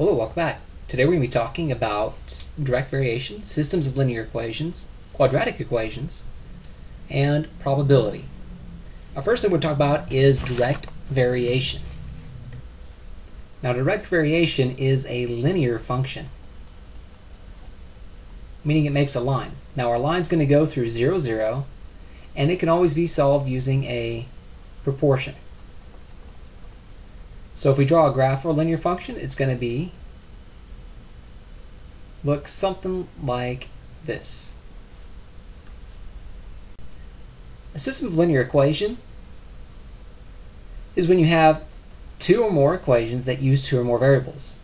Hello, welcome back. Today we're going to be talking about direct variation, systems of linear equations, quadratic equations, and probability. Our first thing we're going to talk about is direct variation. Now, direct variation is a linear function, meaning it makes a line. Now, our line's going to go through 0, 0, and it can always be solved using a proportion. So if we draw a graph for a linear function, it's going to look something like this. A system of linear equation is when you have two or more equations that use two or more variables.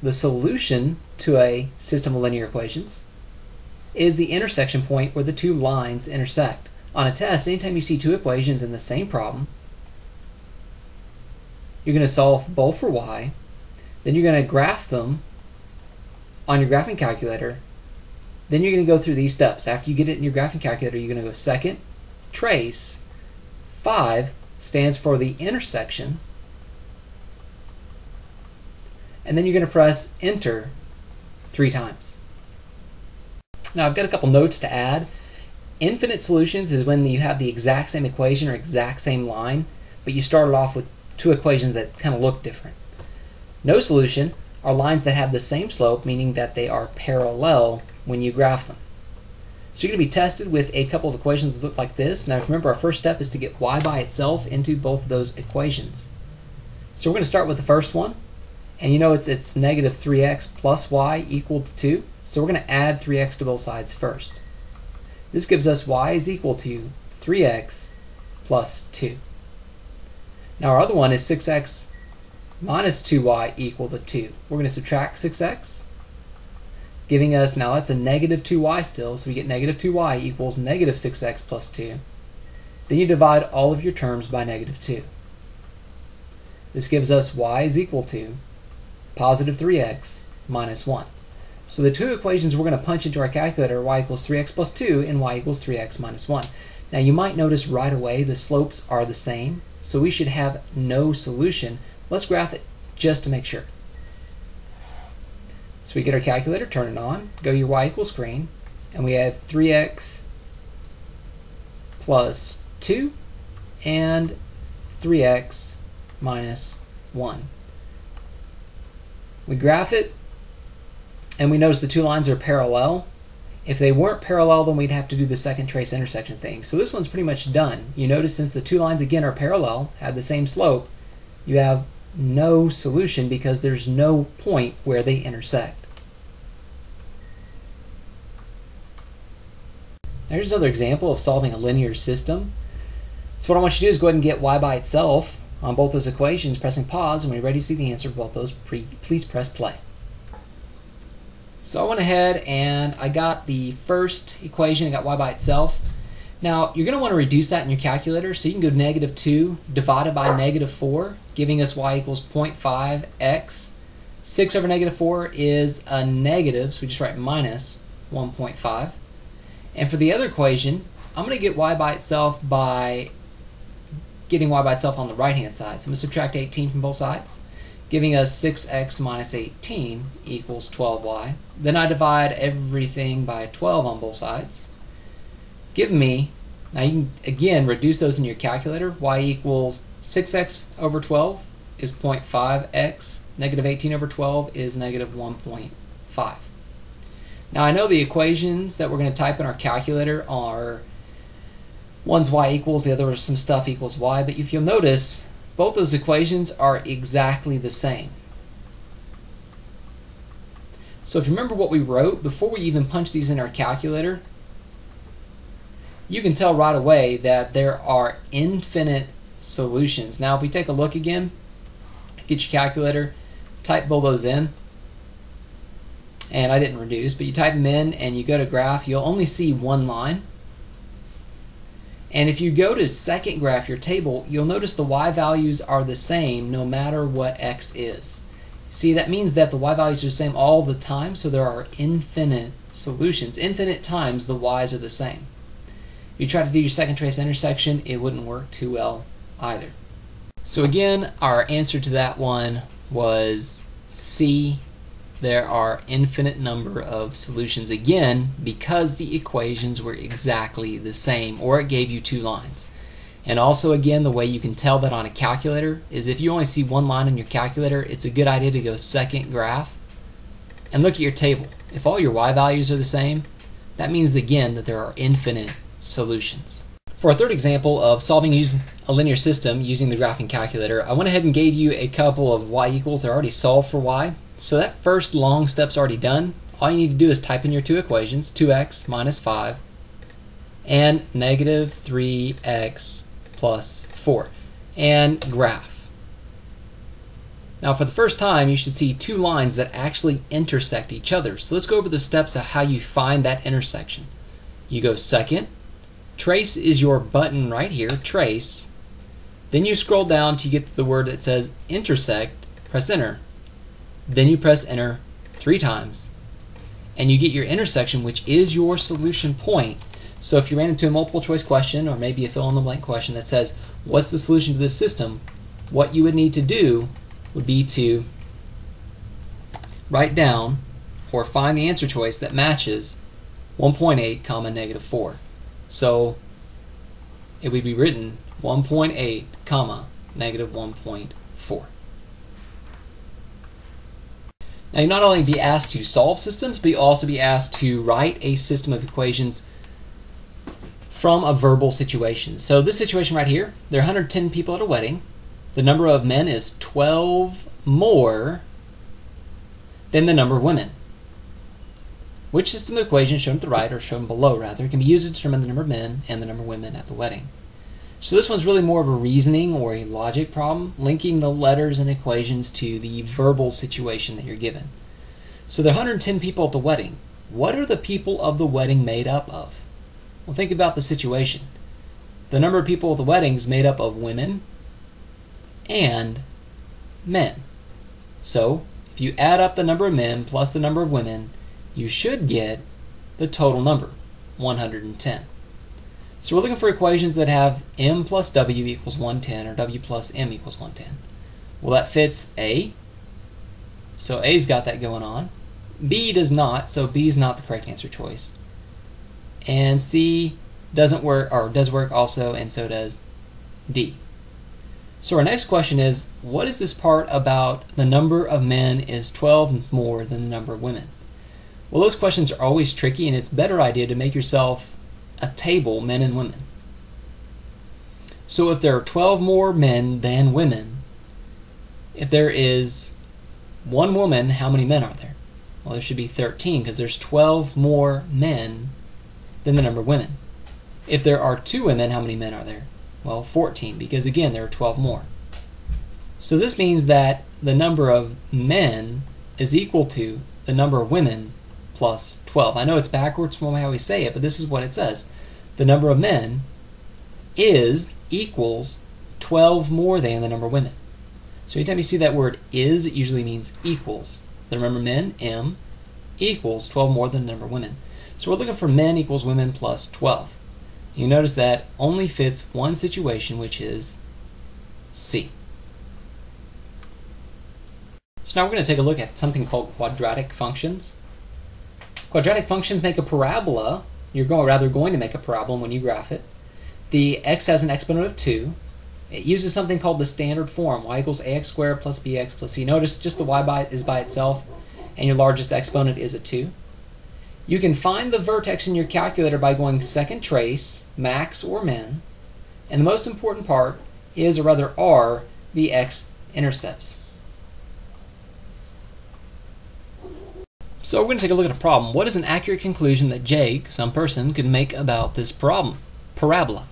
The solution to a system of linear equations is the intersection point where the two lines intersect. On a test, anytime you see two equations in the same problem, you're going to solve both for y, then you're going to graph them on your graphing calculator, then you're going to go through these steps. After you get it in your graphing calculator, you're going to go second, trace, 5 stands for the intersection, and then you're going to press enter 3 times. Now I've got a couple notes to add. Infinite solutions is when you have the exact same equation or exact same line, but you started off with two equations that kind of look different. No solution are lines that have the same slope, meaning that they are parallel when you graph them. So you're going to be tested with a couple of equations that look like this. Now remember, our first step is to get y by itself into both of those equations. So we're going to start with the first one, and you know it's negative 3x plus y equal to 2. So we're going to add 3x to both sides first. This gives us y is equal to 3x plus 2. Now our other one is 6x minus 2y equal to 2. We're going to subtract 6x, giving us, now that's a negative 2y still, so we get negative 2y equals negative 6x plus 2. Then you divide all of your terms by negative 2. This gives us y is equal to positive 3x minus 1. So the two equations we're going to punch into our calculator are y equals 3x plus 2 and y equals 3x minus 1. Now you might notice right away the slopes are the same, so we should have no solution. Let's graph it just to make sure. So we get our calculator, turn it on, go to your y equals screen, and we add 3x plus 2 and 3x minus 1. We graph it, and we notice the two lines are parallel. If they weren't parallel, then we'd have to do the second trace intersection thing. So this one's pretty much done. You notice since the two lines again are parallel, have the same slope, you have no solution because there's no point where they intersect. Here's another example of solving a linear system. So what I want you to do is go ahead and get y by itself on both those equations, pressing pause, and when you're ready to see the answer for both those, please press play. So I went ahead and I got the first equation, I got y by itself. Now you're going to want to reduce that in your calculator, so you can go negative 2 divided by negative 4, giving us y equals 0.5x. 6 over negative 4 is a negative, so we just write minus 1.5. And for the other equation, I'm going to get y by itself by getting y by itself on the right hand side. So I'm going to subtract 18 from both sides, giving us 6x minus 18 equals 12y. Then I divide everything by 12 on both sides, giving me, now you can again reduce those in your calculator. Y equals 6x over 12 is 0.5x. Negative 18 over 12 is negative 1.5. Now I know the equations that we're going to type in our calculator are, one's y equals, the other is some stuff equals y, but if you'll notice, both those equations are exactly the same. So if you remember what we wrote, before we even punch these in our calculator, you can tell right away that there are infinite solutions. Now if we take a look again, get your calculator, type both those in, and I didn't reduce, but you type them in and you go to graph, you'll only see one line. And if you go to second graph, your table, you'll notice the y values are the same no matter what x is. See, that means that the y values are the same all the time, so there are infinite solutions. Infinite times the y's are the same. If you try to do your second trace intersection, it wouldn't work too well either. So again, our answer to that one was C, there are infinite number of solutions again because the equations were exactly the same, or it gave you two lines. And also again, the way you can tell that on a calculator is if you only see one line on your calculator, it's a good idea to go second graph and look at your table. If all your y values are the same, that means again that there are infinite solutions. For a third example of solving using a linear system using the graphing calculator, I went ahead and gave you a couple of y equals. They're already solved for y. So that first long step's already done. All you need to do is type in your two equations, 2x minus 5 and negative 3x plus 4, and graph. Now for the first time you should see two lines that actually intersect each other. So let's go over the steps of how you find that intersection. You go second, trace is your button right here, trace. Then you scroll down till you get to the word that says intersect, press enter. Then you press enter 3 times and you get your intersection, which is your solution point. So if you ran into a multiple choice question or maybe a fill in the blank question that says what's the solution to this system, what you would need to do would be to write down or find the answer choice that matches 1.8 comma negative 4. So it would be written 1.8 comma negative 1.4. Now you'll not only be asked to solve systems, but you'll also be asked to write a system of equations from a verbal situation. So this situation right here, there are 110 people at a wedding. The number of men is 12 more than the number of women. Which system of equations shown to the right, or shown below rather, can be used to determine the number of men and the number of women at the wedding? So this one's really more of a reasoning or a logic problem, linking the letters and equations to the verbal situation that you're given. So there are 110 people at the wedding. What are the people of the wedding made up of? Well, think about the situation. The number of people at the wedding is made up of women and men. So if you add up the number of men plus the number of women, you should get the total number, 110. So we're looking for equations that have m plus w equals 110 or w plus m equals 110. Well, that fits A. So A's got that going on. B does not, so B is not the correct answer choice. And C doesn't work, or does work also, and so does D. So our next question is, what is this part about the number of men is 12 more than the number of women? Well, those questions are always tricky, and it's a better idea to make yourself a table, men and women. So if there are 12 more men than women, if there is one woman, how many men are there? Well, there should be 13 because there's 12 more men than the number of women. If there are 2 women, how many men are there? Well, 14 because again there are 12 more. So this means that the number of men is equal to the number of women plus 12. I know it's backwards from how we say it, but this is what it says. The number of men equals 12 more than the number of women. So anytime you see that word is, it usually means equals. The number of men, m, equals 12 more than the number of women. So we're looking for men equals women plus 12. You notice that only fits one situation, which is C. So now we're going to take a look at something called quadratic functions. Quadratic functions make a parabola. You're going to make a parabola when you graph it. The x has an exponent of 2. It uses something called the standard form, y equals ax squared plus bx plus c. Notice just the y is by itself, and your largest exponent is a 2. You can find the vertex in your calculator by going second trace, max or min, and the most important part is, or rather are, the x-intercepts. So we're going to take a look at a problem. What is an accurate conclusion that Jake, some person, could make about this problem? Parabola.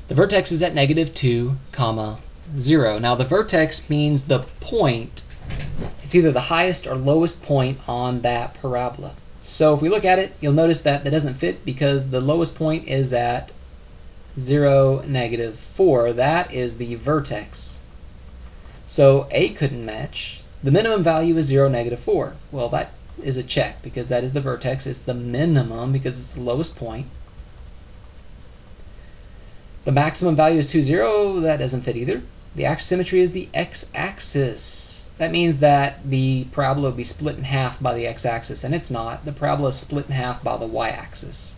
The vertex is at negative 2, 0. Now the vertex means the point. It's either the highest or lowest point on that parabola. So if we look at it, you'll notice that doesn't fit because the lowest point is at 0, negative 4. That is the vertex. So A couldn't match. The minimum value is 0, negative 4. Well, that is a check because that is the vertex. It's the minimum because it's the lowest point. The maximum value is 2, 0. That doesn't fit either. The axis symmetry is the x-axis. That means that the parabola would be split in half by the x-axis, and it's not. The parabola is split in half by the y-axis.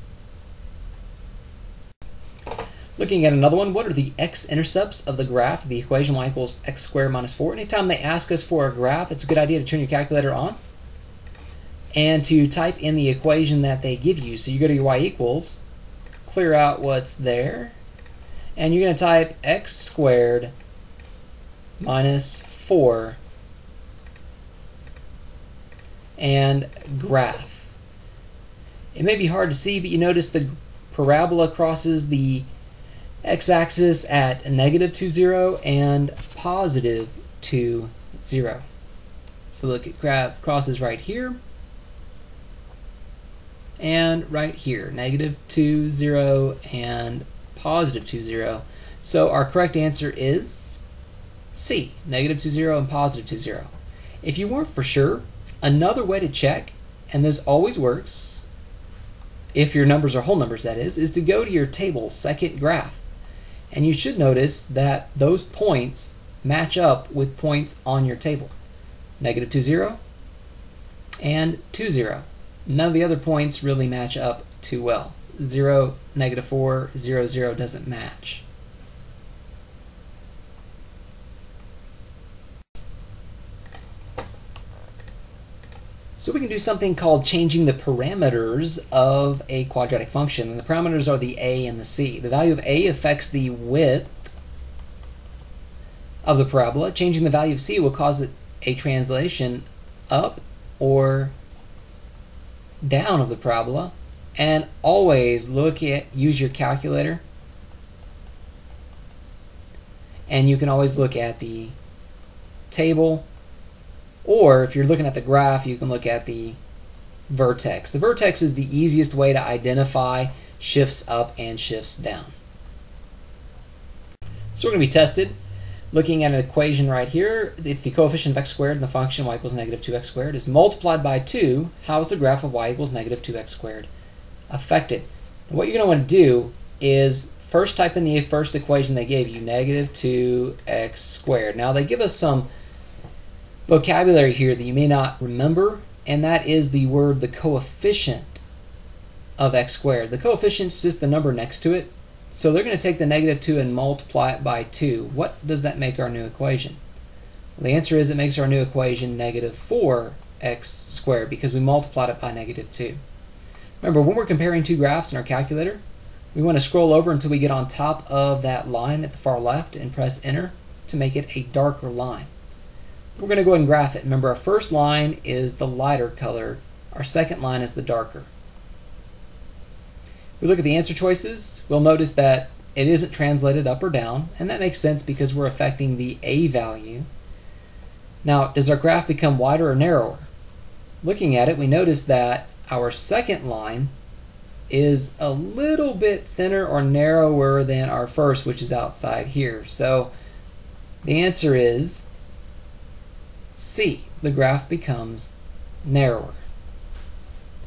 Looking at another one, what are the x-intercepts of the graph of the equation y equals x squared minus 4? Anytime they ask us for a graph, it's a good idea to turn your calculator on and to type in the equation that they give you. So you go to your y equals, clear out what's there, and you're going to type x squared minus 4 and graph. It may be hard to see, but you notice the parabola crosses the x-axis at negative 2, 0 and positive 2, 0. So look, it crosses right here and right here, negative 2, 0 and positive 2, 0. So our correct answer is C, negative 2, 0 and positive 2, 0. If you weren't for sure, another way to check, and this always works, if your numbers are whole numbers that is to go to your table second graph. And you should notice that those points match up with points on your table. Negative 2, 0 and 2, 0. None of the other points really match up too well. 0, negative 4, 0, 0 doesn't match. So we can do something called changing the parameters of a quadratic function. And the parameters are the a and the c. The value of a affects the width of the parabola. Changing the value of c will cause a translation up or down of the parabola. And always use your calculator. And you can always look at the table. Or if you're looking at the graph, you can look at the vertex. The vertex is the easiest way to identify shifts up and shifts down. So we're going to be tested looking at an equation right here. If the coefficient of x squared in the function y equals negative 2x squared is multiplied by 2, how is the graph of y equals negative 2x squared affected? And what you're going to want to do is first type in the first equation they gave you, negative 2x squared. Now they give us some vocabulary here that you may not remember, and that is the word the coefficient of x squared. The coefficient is just the number next to it, so they're going to take the negative 2 and multiply it by 2. What does that make our new equation? Well, the answer is it makes our new equation negative 4x squared because we multiplied it by negative 2. Remember, when we're comparing two graphs in our calculator, we want to scroll over until we get on top of that line at the far left and press enter to make it a darker line. We're going to go ahead and graph it. Remember, our first line is the lighter color. Our second line is the darker. If we look at the answer choices, we'll notice that it isn't translated up or down, and that makes sense because we're affecting the a value. Now, does our graph become wider or narrower? Looking at it, we notice that our second line is a little bit thinner or narrower than our first, which is outside here. So the answer is C, the graph becomes narrower.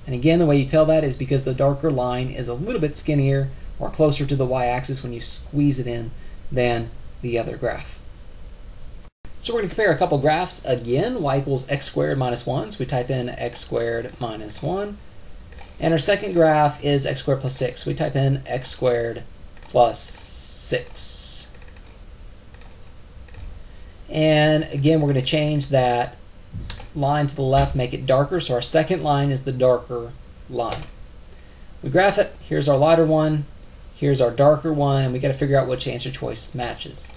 And again, the way you tell that is because the darker line is a little bit skinnier or closer to the y-axis when you squeeze it in than the other graph. So we're going to compare a couple graphs again. Y equals x squared minus 1, so we type in x squared minus 1. And our second graph is x squared plus 6. We type in x squared plus 6. And again, we're going to change that line to the left, make it darker. So our second line is the darker line. We graph it. Here's our lighter one. Here's our darker one. And we got to figure out which answer choice matches.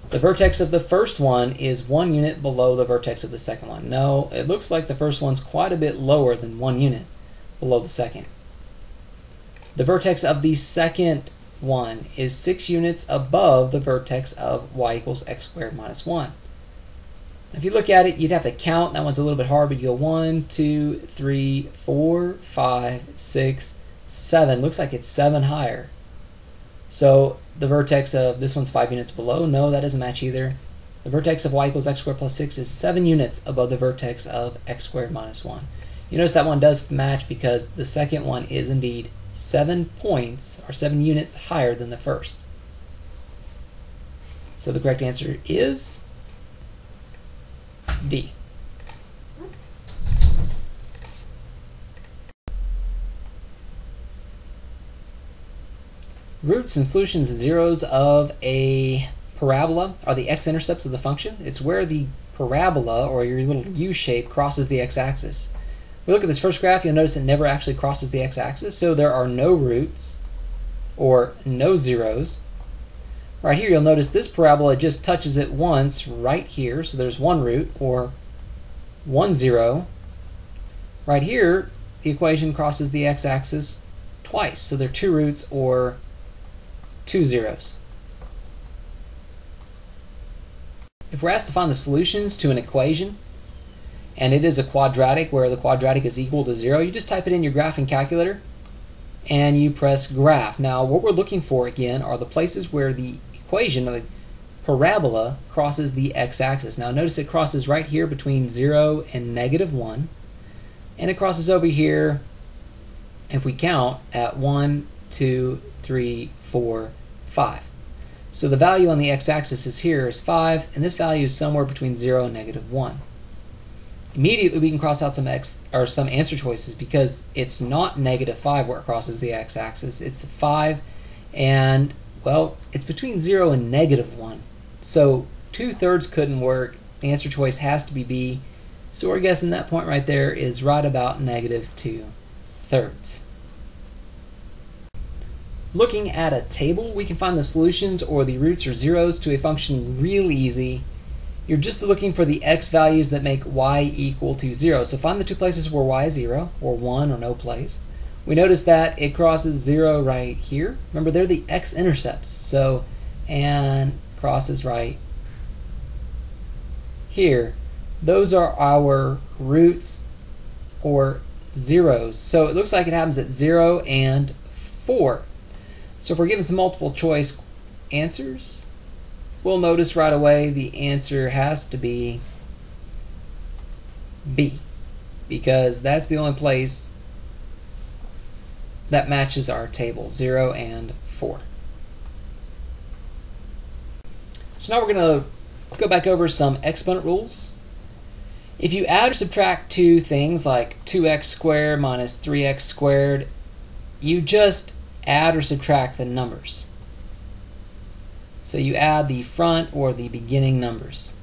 The vertex of the first one is 1 unit below the vertex of the second one. No, it looks like the first one's quite a bit lower than 1 unit below the second. The vertex of the second one is 6 units above the vertex of y equals x squared minus 1. If you look at it, you'd have to count. That one's a little bit hard, but you go 1, 2, 3, 4, 5, 6, 7. Looks like it's 7 higher. So the vertex of this one's 5 units below. No, that doesn't match either. The vertex of y equals x squared plus 6 is 7 units above the vertex of x squared minus 1. You notice that one does match because the second one is indeed 7 points or 7 units higher than the first. So the correct answer is D. Roots and solutions and zeros of a parabola are the x-intercepts of the function. It's where the parabola, or your little U shape, crosses the x-axis. If we look at this first graph, you'll notice it never actually crosses the x-axis, so there are no roots or no zeros. Right here, you'll notice this parabola just touches it once right here, so there's one root or 1 0. Right here, the equation crosses the x-axis twice, so there are 2 roots or 2 zeros. If we're asked to find the solutions to an equation, and it is a quadratic where the quadratic is equal to 0, you just type it in your graphing calculator and you press graph. Now what we're looking for again are the places where the equation of the parabola crosses the x-axis. Now notice it crosses right here between 0 and -1, and it crosses over here, if we count, at 1, 2, 3, 4, 5. So the value on the x-axis is here is 5, and this value is somewhere between 0 and -1. Immediately we can cross out some answer choices because it's not -5 where it crosses the x-axis. It's 5, and well, it's between 0 and -1. So 2/3 couldn't work. The answer choice has to be B. So we're guessing that point right there is right about -2/3. Looking at a table, we can find the solutions or the roots or zeros to a function real easy. You're just looking for the x values that make y equal to 0. So find the 2 places where y is 0, or 1, or no place. We notice that it crosses 0 right here. Remember, they're the x-intercepts. So, and crosses right here. Those are our roots or zeros. So it looks like it happens at 0 and 4. So if we're given some multiple choice answers, we'll notice right away the answer has to be B, because that's the only place that matches our table, 0 and 4. So now we're going to go back over some exponent rules. If you add or subtract two things like 2x squared minus 3x squared, you just add or subtract the numbers. So you add the front or the beginning numbers.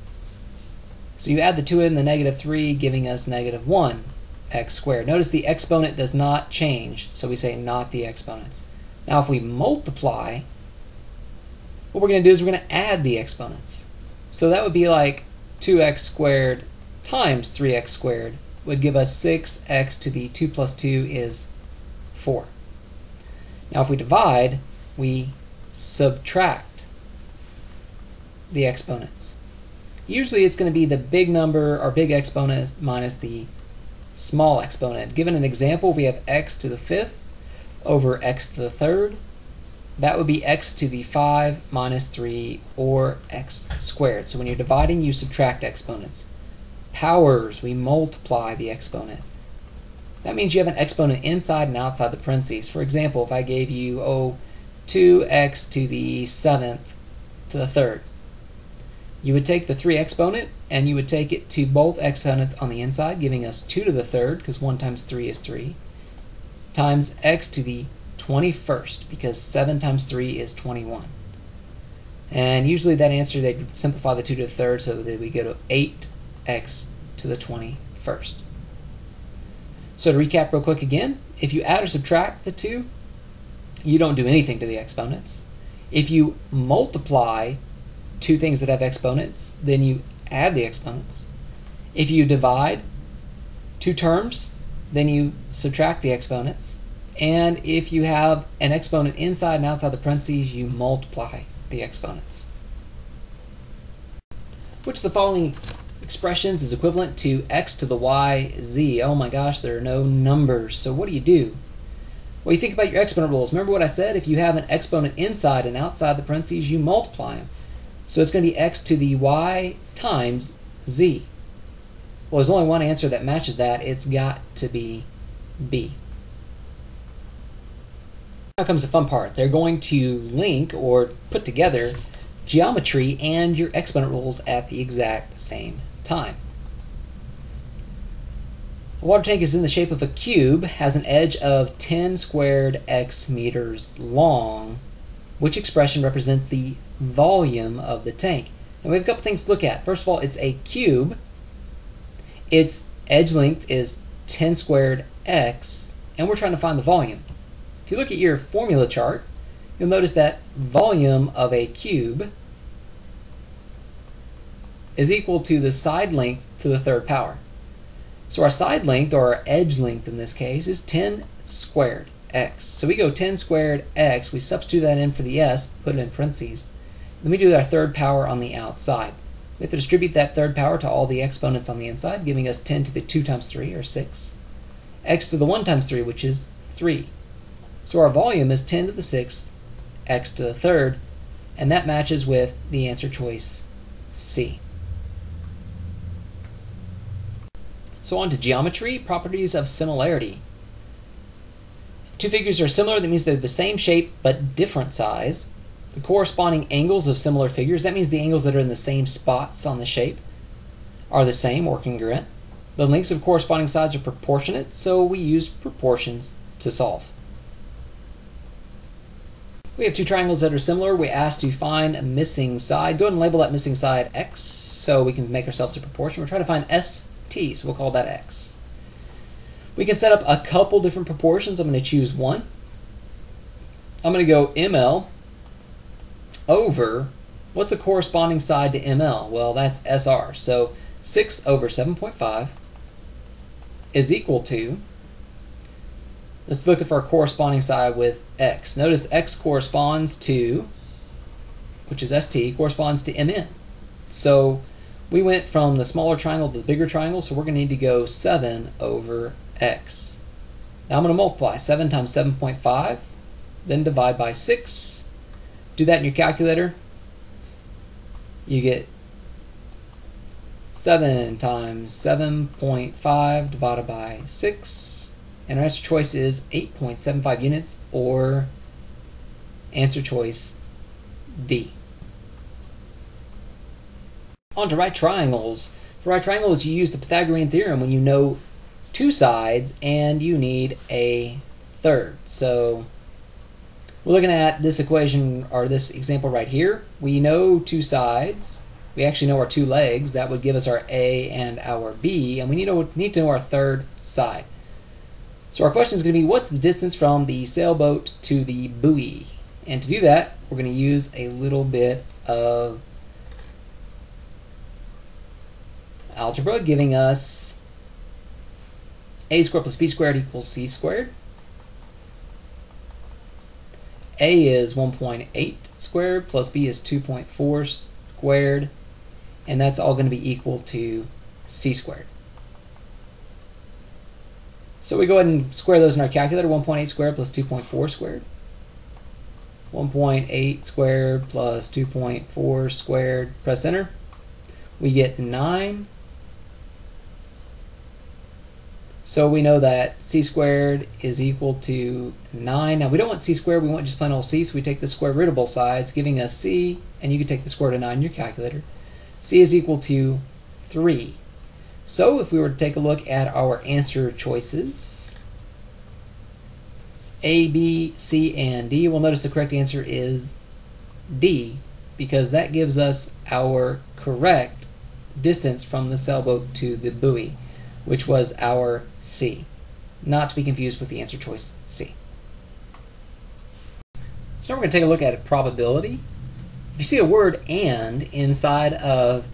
So you add the 2 and the -3, giving us -1x squared. Notice the exponent does not change, so we say not the exponents. Now if we multiply, what we're going to do is we're going to add the exponents. So that would be like 2x squared times 3x squared would give us 6x to the 2 plus 2 is 4. Now if we divide, we subtract the exponents. Usually it's going to be the big number or big exponent minus the small exponent. Given an example, we have x to the 5th over x to the 3rd. That would be x to the 5 minus 3 or x squared. So when you're dividing, you subtract exponents. Powers, we multiply the exponent. That means you have an exponent inside and outside the parentheses. For example, if I gave you 2x to the 7th to the 3rd, you would take the 3 exponent and you would take it to both exponents on the inside, giving us 2 to the 3rd, because 1 times 3 is 3, times x to the 21st, because 7 times 3 is 21. And usually that answer, they simplify the 2 to the 3rd so that we go to 8x to the 21st. So to recap real quick again, if you add or subtract the 2, you don't do anything to the exponents. If you multiply two things that have exponents, then you add the exponents. If you divide two terms, then you subtract the exponents. And if you have an exponent inside and outside the parentheses, you multiply the exponents. Which of the following expressions is equivalent to x to the y z? Oh my gosh, there are no numbers. So what do? Well, you think about your exponent rules. Remember what I said? If you have an exponent inside and outside the parentheses, you multiply them. So it's going to be x to the y times z. Well, there's only one answer that matches that. It's got to be B. Now comes the fun part. They're going to link or put together geometry and your exponent rules at the exact same time. A water tank is in the shape of a cube, has an edge of 10 squared x meters long. Which expression represents the volume of the tank? And we have a couple things to look at. First of all, it's a cube. Its edge length is 10 squared x, and we're trying to find the volume. If you look at your formula chart, you'll notice that volume of a cube is equal to the side length to the third power. So our side length, or our edge length in this case, is 10 squared x. So we go 10 squared x, we substitute that in for the s, put it in parentheses, then we do our third power on the outside. We have to distribute that third power to all the exponents on the inside, giving us 10 to the 2 times 3, or 6. X to the 1 times 3, which is 3. So our volume is 10 to the 6, x to the third, and that matches with the answer choice C. So on to geometry, properties of similarity. Two figures are similar, that means they're the same shape but different size. The corresponding angles of similar figures, that means the angles that are in the same spots on the shape, are the same or congruent. The lengths of corresponding sides are proportionate, so we use proportions to solve. We have two triangles that are similar. We asked to find a missing side. Go ahead and label that missing side x so we can make ourselves a proportion. We're trying to find ST, so we'll call that x. We can set up a couple different proportions. I'm going to choose one. I'm going to go ML over, what's the corresponding side to ML? Well, that's SR. So 6 over 7.5 is equal to, let's look at our corresponding side with x. Notice x corresponds to, which is ST, corresponds to MN. So we went from the smaller triangle to the bigger triangle, so we're going to need to go 7 over x. Now I'm going to multiply 7 times 7.5, then divide by 6. Do that in your calculator. You get 7 times 7.5 divided by 6. And our answer choice is 8.75 units, or answer choice D. On to right triangles. For right triangles, you use the Pythagorean theorem when you know two sides and you need a third. So we're looking at this equation, or this example right here. We know two sides. We actually know our two legs. That would give us our A and our B, and we need to know our third side. So our question is going to be, what's the distance from the sailboat to the buoy? And to do that, we're going to use a little bit of algebra, giving us a squared plus b squared equals c squared. A is 1.8 squared plus b is 2.4 squared, and that's all going to be equal to c squared. So we go ahead and square those in our calculator. 1.8 squared plus 2.4 squared. 1.8 squared plus 2.4 squared. Press enter. We get 9. So we know that c squared is equal to 9. Now we don't want c squared, we want just plain old c, so we take the square root of both sides, giving us c, and you can take the square root of 9 in your calculator. C is equal to 3. So if we were to take a look at our answer choices, A, B, C, and D, we'll notice the correct answer is D, because that gives us our correct distance from the sailboat to the buoy, which was our C, not to be confused with the answer choice C. So now we're going to take a look at a probability. If you see a word "and" inside of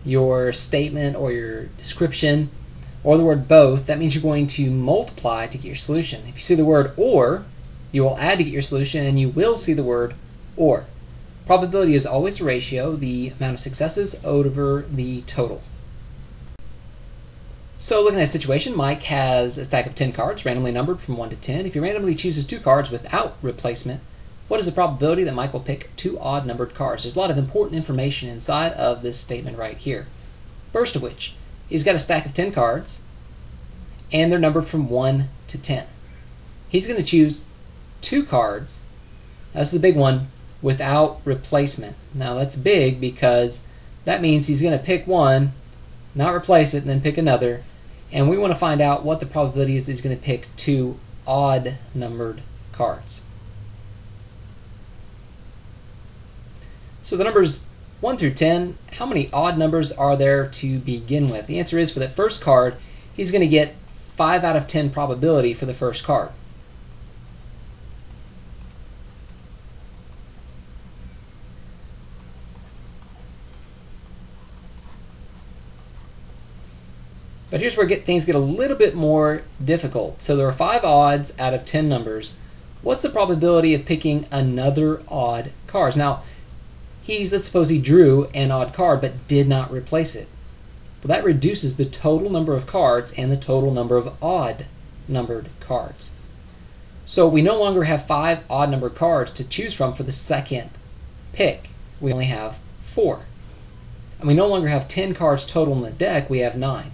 your statement or your description, or the word "both," that means you're going to multiply to get your solution. If you see the word "or," you will add to get your solution, and you will see the word "or." Probability is always a ratio, the amount of successes over the total. So looking at a situation, Mike has a stack of 10 cards randomly numbered from 1 to 10. If he randomly chooses 2 cards without replacement, what is the probability that Mike will pick 2 odd numbered cards? There's a lot of important information inside of this statement right here. First of which, he's got a stack of 10 cards, and they're numbered from 1 to 10. He's going to choose 2 cards. Now, this is a big one. without replacement. Now that's big because that means he's going to pick one, not replace it, and then pick another. And we want to find out what the probability is that he's going to pick 2 odd numbered cards. So the numbers 1 through 10, how many odd numbers are there to begin with? The answer is, for that first card, he's going to get 5 out of 10 probability for the first card. But here's where things get a little bit more difficult. So there are 5 odds out of 10 numbers. What's the probability of picking another odd card? Now, let's suppose he drew an odd card but did not replace it. Well, that reduces the total number of cards and the total number of odd numbered cards. So we no longer have 5 odd numbered cards to choose from for the second pick. We only have 4. And we no longer have 10 cards total in the deck, we have 9.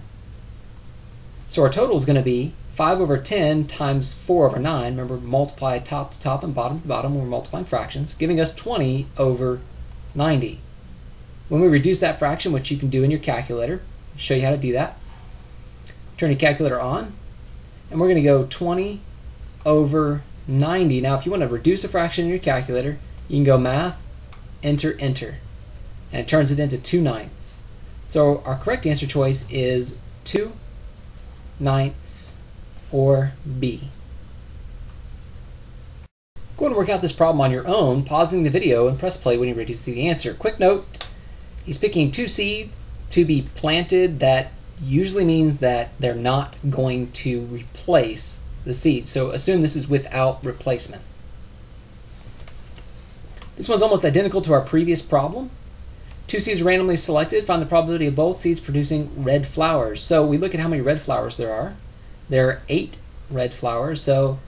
So our total is going to be 5 over 10 times 4 over 9. Remember, multiply top to top and bottom to bottom when we're multiplying fractions, giving us 20 over 90. When we reduce that fraction, which you can do in your calculator, I'll show you how to do that. Turn your calculator on, and we're going to go 20 over 90. Now, if you want to reduce a fraction in your calculator, you can go math, enter, enter, and it turns it into 2/9. So our correct answer choice is 2/9, or B. Go ahead and work out this problem on your own, pausing the video, and press play when you're ready to see the answer. Quick note, he's picking 2 seeds to be planted. That usually means that they're not going to replace the seed. So assume this is without replacement. This one's almost identical to our previous problem. 2 seeds are randomly selected. Find the probability of both seeds producing red flowers. So we look at how many red flowers there are. There are 8 red flowers, so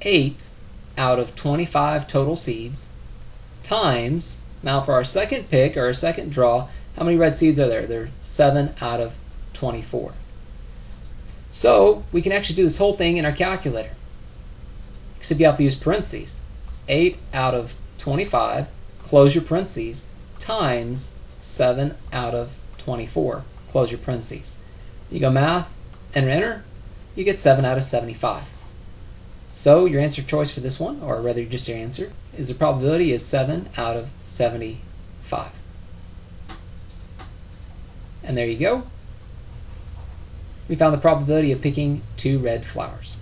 8 out of 25 total seeds times, now for our second pick or our second draw, how many red seeds are there? There are 7 out of 24. So we can actually do this whole thing in our calculator, except you have to use parentheses. 8 out of 25, close your parentheses, times 7 out of 24, close your parentheses. You go math, enter, enter, you get 7 out of 75. So your answer choice for this one, or rather just your answer, is the probability is 7 out of 75. And there you go. We found the probability of picking 2 red flowers.